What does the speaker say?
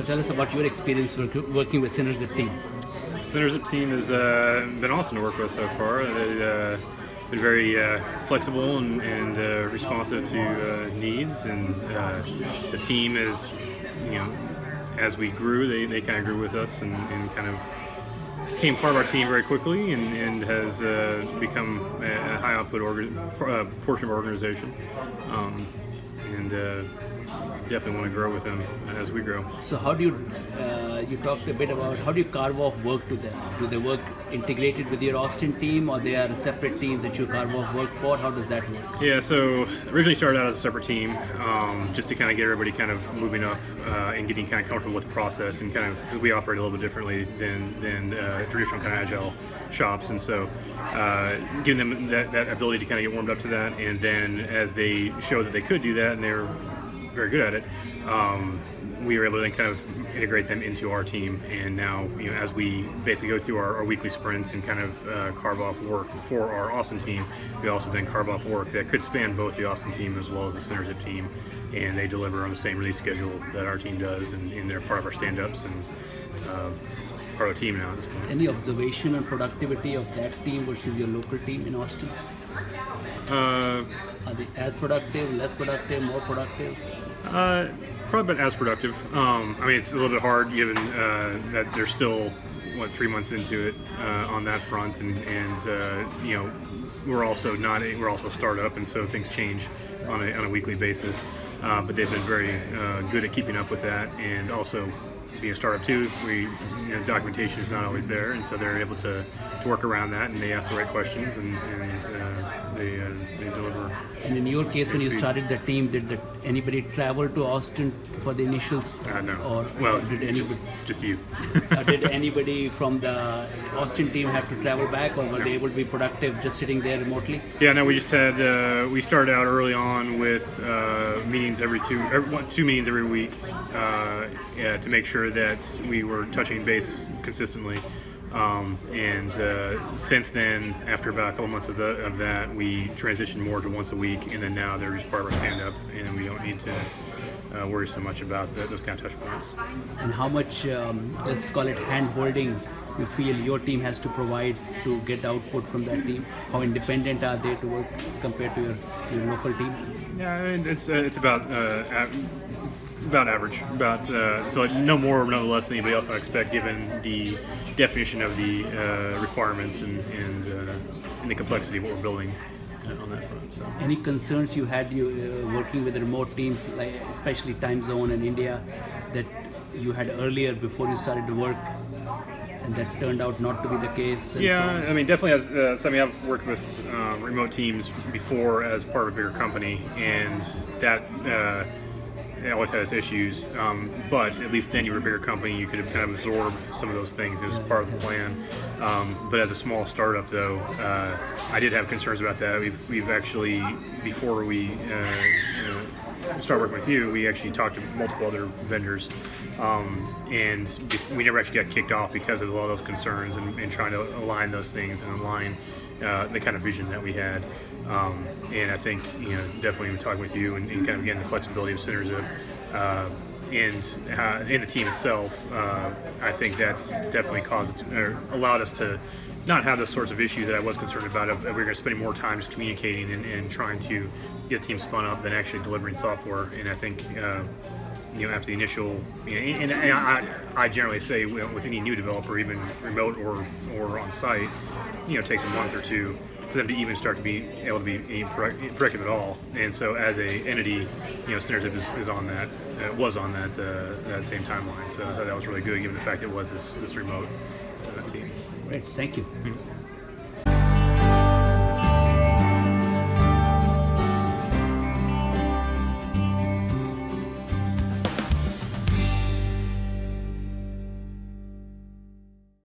tell us about your experience working with Synerzip team. Synerzip team has been awesome to work with so far. They've been very flexible and responsive to needs, and the team is, as we grew, they kind of grew with us and kind of became part of our team very quickly, and has become a high output portion of our organization. And definitely want to grow with them as we grow. So how do you talked a bit about how do you carve off work to them? Do they work integrated with your Austin team, or they are a separate team that you carve off work for? How does that work? Yeah, so originally started out as a separate team, just to kind of get everybody kind of moving up and getting kind of comfortable with the process, and kind of because we operate a little bit differently than traditional kind of agile shops, and so giving them that ability to kind of get warmed up to that, and then as they showed that they could do that and they were very good at it, we were able to then kind of integrate them into our team. And now, as we basically go through our weekly sprints and kind of carve off work for our Austin team, we also then carve off work that could span both the Austin team as well as the Synerzip team, and they deliver on the same release schedule that our team does, and they're part of our stand-ups and part of the team now at this point. Any observation on productivity of that team versus your local team in Austin? Are they as productive, less productive, more productive? Probably about as productive. It's a little bit hard given that they're still 3 months into it on that front, and we're also a startup, and so things change on a weekly basis. But they've been very good at keeping up with that, and also being a startup too, documentation is not always there, and so they're able to work around that, and they ask the right questions, and they deliver. And in your case, when you started the team, did anybody travel to Austin for the initials? No. Or did anybody? Just you. Did anybody from the Austin team have to travel back, or were they able to be productive just sitting there remotely? Yeah, no. We just had we started out early on with meetings two meetings every week to make sure that we were touching base consistently. Since then, after about a couple months of that, we transitioned more to once a week, and then now they're just part of our stand-up, and we don't need to worry so much about those kind of touch points. And how much, let's call it hand-holding, you feel your team has to provide to get output from that team? How independent are they to work compared to your local team? Yeah, it's about average, so no more or no less than anybody else I expect, given the definition of the requirements and the complexity of what we're building on that front. So, any concerns you had working with remote teams, like especially time zone and India, that you had earlier before you started to work, and that turned out not to be the case? Yeah, so definitely as something I've worked with remote teams before as part of a bigger company, and that it always has issues, but at least then you were a bigger company, you could have kind of absorbed some of those things. It was part of the plan. But as a small startup, though, I did have concerns about that. We've actually, before we started working with you, we actually talked to multiple other vendors, and we never actually got kicked off because of a lot of those concerns and trying to align those things and align the kind of vision that we had. And I think, definitely when talking with you and kind of getting the flexibility of Synerzip and the team itself, I think that's definitely allowed us to not have those sorts of issues that I was concerned about. We're going to spend more time just communicating and trying to get the team spun up than actually delivering software. And I think, after the initial, and I generally say with any new developer, even remote or on site, it takes a month or two for them to even start to be able to be productive at all. And so as a entity, Synerzip is on that, was on that same timeline. So I thought that was really good, given the fact it was this remote team. Great, thank you. Mm-hmm.